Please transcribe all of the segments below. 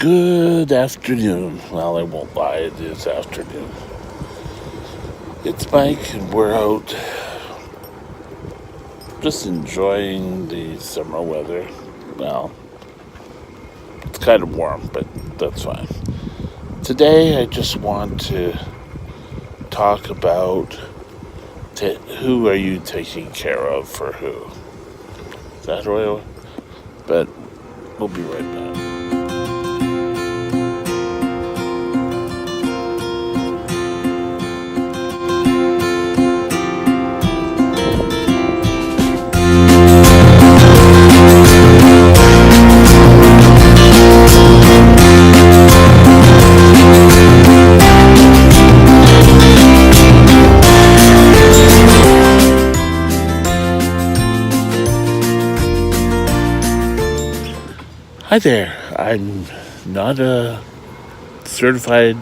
Good afternoon. Well, I won't lie, it is afternoon. It's Mike, and we're out just enjoying the summer weather. Well, it's kind of warm, but that's fine. Today, I just want to talk about who are you taking care of for who. Is that right? But we'll be right back. Hi there. I'm not a certified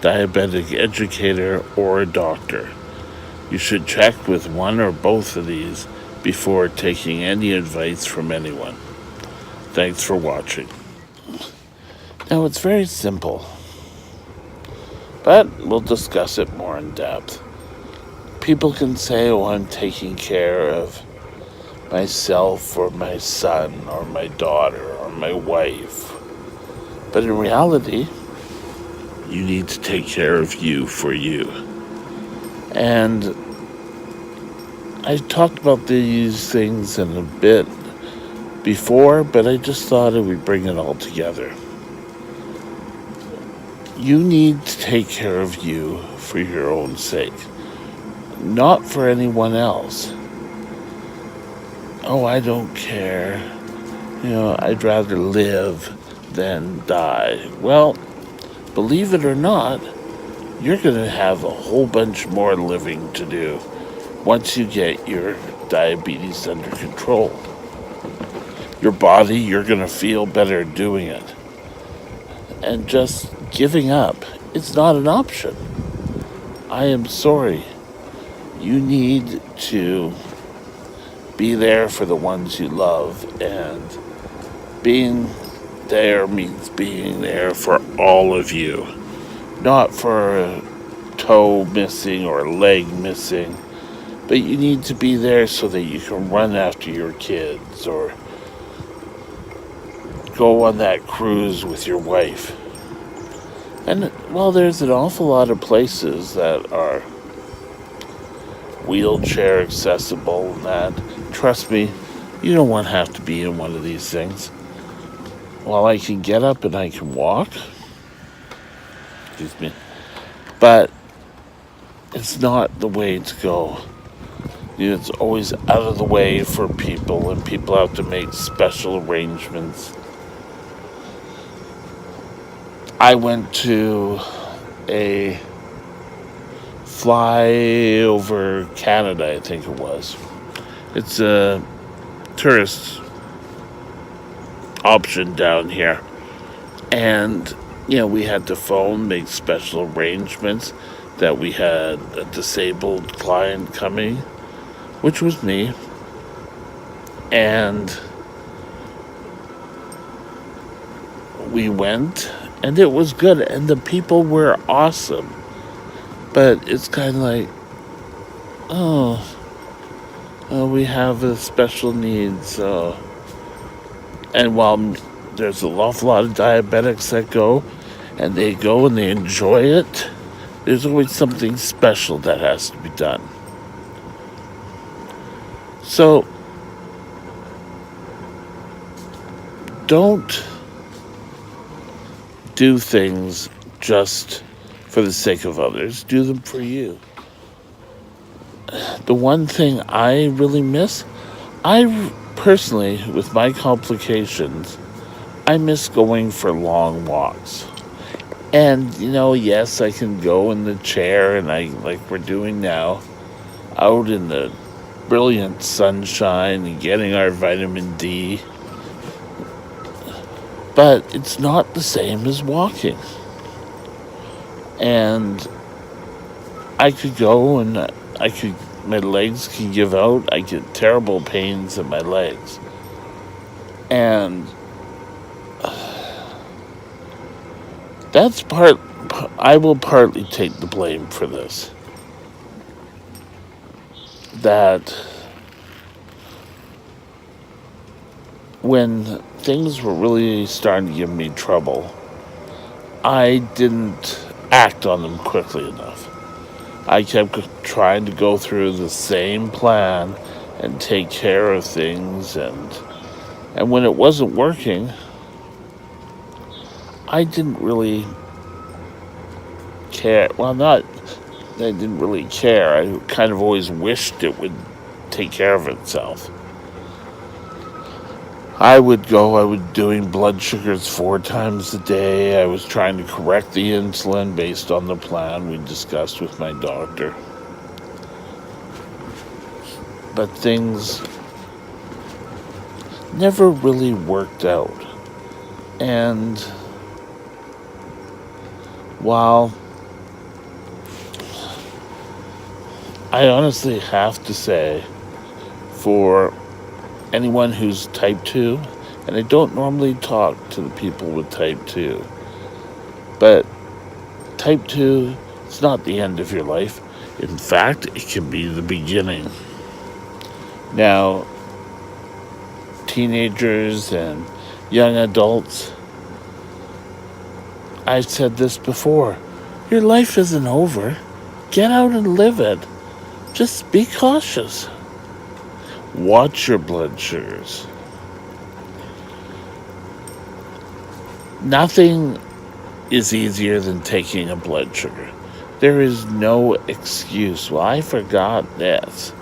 diabetic educator or a doctor. You should check with one or both of these before taking any advice from anyone. Thanks for watching. Now, it's very simple, but we'll discuss it more in depth. People can say, oh, I'm taking care of myself or my son or my daughter or my wife. But in reality, you need to take care of you for you. And I talked about these things in a bit before, but I just thought I would bring it all together. You need to take care of you for your own sake, not for anyone else. Oh, I don't care. I'd rather live than die. Well, believe it or not, you're going to have a whole bunch more living to do once you get your diabetes under control. Your body, you're going to feel better doing it. And just giving up, it's not an option. I am sorry. You need to be there for the ones you love, and being there means being there for all of you, not for a toe missing or a leg missing, but you need to be there so that you can run after your kids or go on that cruise with your wife. And, well, there's an awful lot of places that are wheelchair accessible and that. Trust me, you don't want to have to be in one of these things. While I can get up and I can walk, excuse me, but it's not the way to go. It's always out of the way for people, and people have to make special arrangements. I went to a fly over Canada, I think it was. It's a tourist option down here. And, we had to phone, make special arrangements that we had a disabled client coming, which was me. And we went, and it was good, and the people were awesome. But it's kind of like, we have a special needs. And while there's an awful lot of diabetics that go, and they go and they enjoy it, there's always something special that has to be done. So, don't do things just for the sake of others. Do them for you. The one thing I really miss, I personally, with my complications, I miss going for long walks. And, yes, I can go in the chair, and like we're doing now, out in the brilliant sunshine and getting our vitamin D. But it's not the same as walking. And I could go and my legs can give out. I get terrible pains in my legs. And That's part. I will partly take the blame for this. That when things were really starting to give me trouble, I didn't act on them quickly enough. I kept trying to go through the same plan and take care of things, and when it wasn't working, I didn't really care. Well, not I didn't really care. I kind of always wished it would take care of itself. I would doing blood sugars 4 times a day. I was trying to correct the insulin based on the plan we discussed with my doctor. But things never really worked out. And while I honestly have to say, for anyone who's type 2, and I don't normally talk to the people with type 2, but type 2 is not the end of your life. In fact, it can be the beginning. Now, teenagers and young adults, I've said this before, your life isn't over. Get out and live it. Just be cautious. Watch your blood sugars. Nothing is easier than taking a blood sugar. There is no excuse. Well, I forgot this.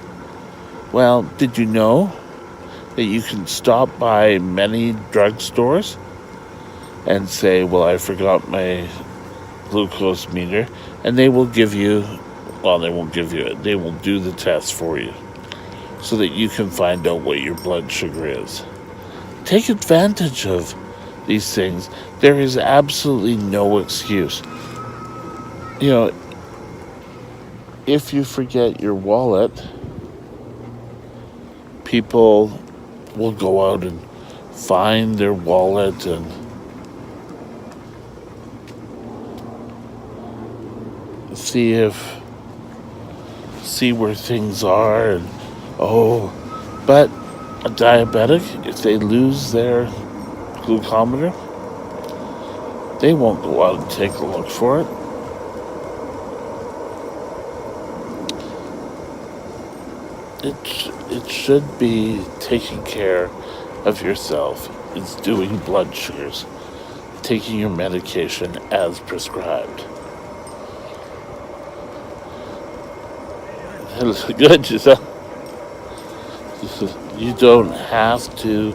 Well, did you know that you can stop by many drugstores and say, well, I forgot my glucose meter, and they will give you, well, they won't give you it, they will do the test for you so that you can find out what your blood sugar is. Take advantage of these things. There is absolutely no excuse. You know, if you forget your wallet, people will go out and find their wallet and see where things are, and but a diabetic, if they lose their glucometer, they won't go out and take a look for it. It should be taking care of yourself. It's doing blood sugars, taking your medication as prescribed. Good, yourself. You don't have to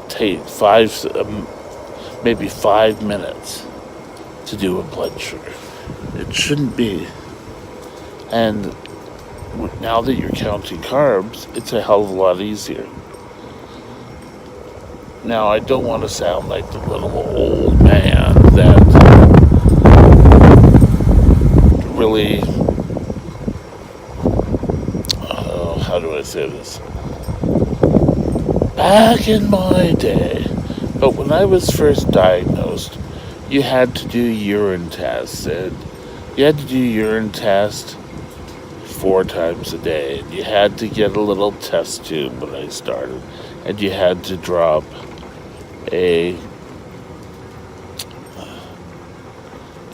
take maybe 5 minutes to do a blood sugar. It shouldn't be. And now that you're counting carbs, it's a hell of a lot easier. Now, I don't want to sound like the little old man that really, how do I say this? Back in my day, but when I was first diagnosed, you had to do urine tests, and you had to do urine tests 4 times a day, and you had to get a little test tube when I started, and you had to drop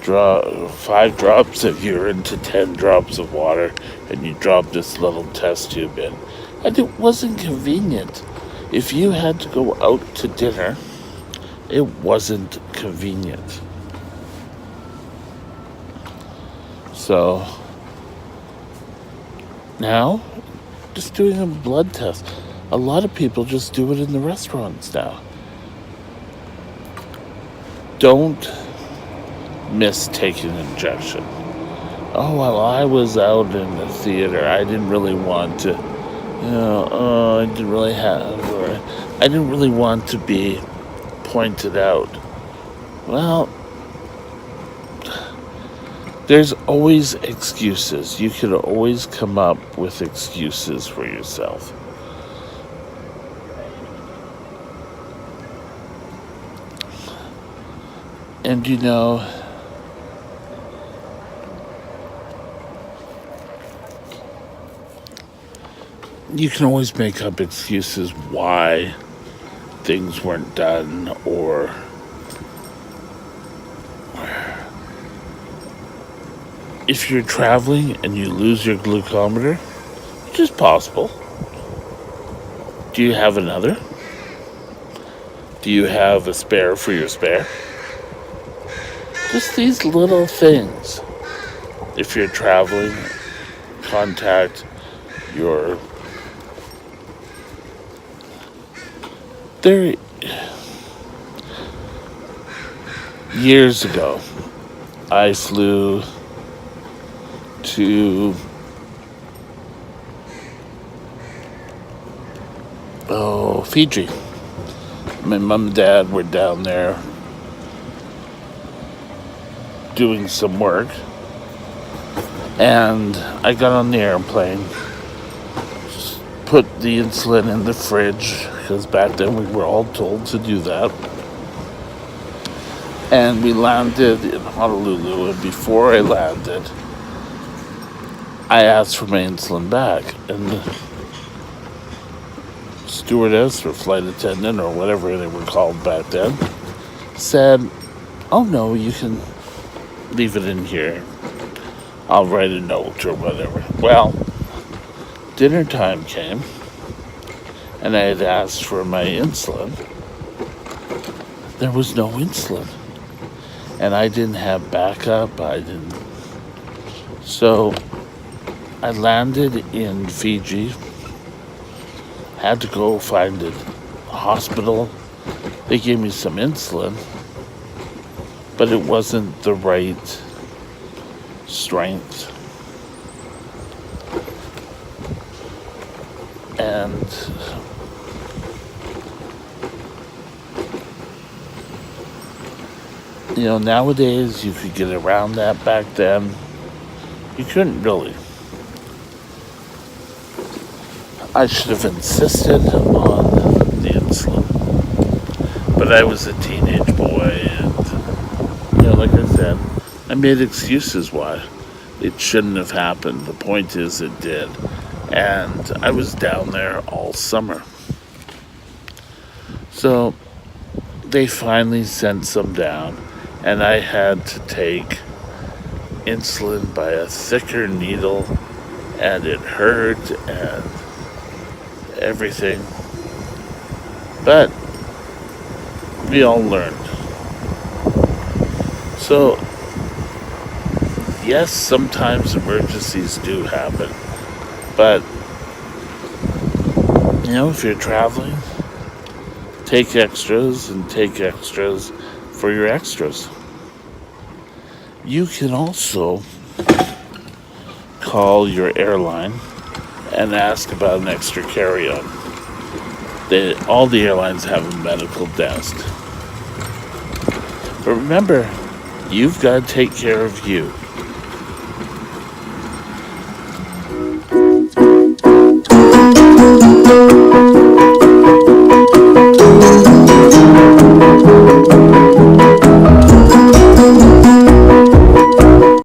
5 drops of urine to 10 drops of water, and you drop this little test tube in. And it wasn't convenient. If you had to go out to dinner, it wasn't convenient. So now, just doing a blood test. A lot of people just do it in the restaurants now. Don't miss taking an injection. Oh, well, I was out in the theater. I didn't really want to, I didn't really I didn't really want to be pointed out. Well, there's always excuses. You can always come up with excuses for yourself. And you know, you can always make up excuses why things weren't done, or if you're traveling and you lose your glucometer, which is possible, do you have another? Do you have a spare for your spare? Just these little things. If you're traveling, contact your... There, years ago, I flew to Fiji. My mom and dad were down there doing some work, and I got on the airplane, just put the insulin in the fridge, because back then we were all told to do that, and we landed in Honolulu. And before I landed, I asked for my insulin back, and the stewardess or flight attendant or whatever they were called back then said, "Oh no, you can leave it in here. I'll write a note," or whatever. Well, dinner time came, and I had asked for my insulin. There was no insulin, and I didn't have backup. So I landed in Fiji, had to go find a hospital. They gave me some insulin, but it wasn't the right strength. And nowadays you could get around that. Back then, you couldn't really. I should have insisted on the insulin, but I was a teenage boy, and like I said, I made excuses why it shouldn't have happened. The point is, it did, and I was down there all summer. So they finally sent some down, and I had to take insulin by a thicker needle, and it hurt and everything. But we all learned. So, yes, sometimes emergencies do happen, but if you're traveling, take extras, and take extras for your extras. You can also call your airline and ask about an extra carry-on. All the airlines have a medical desk. But remember, you've got to take care of you.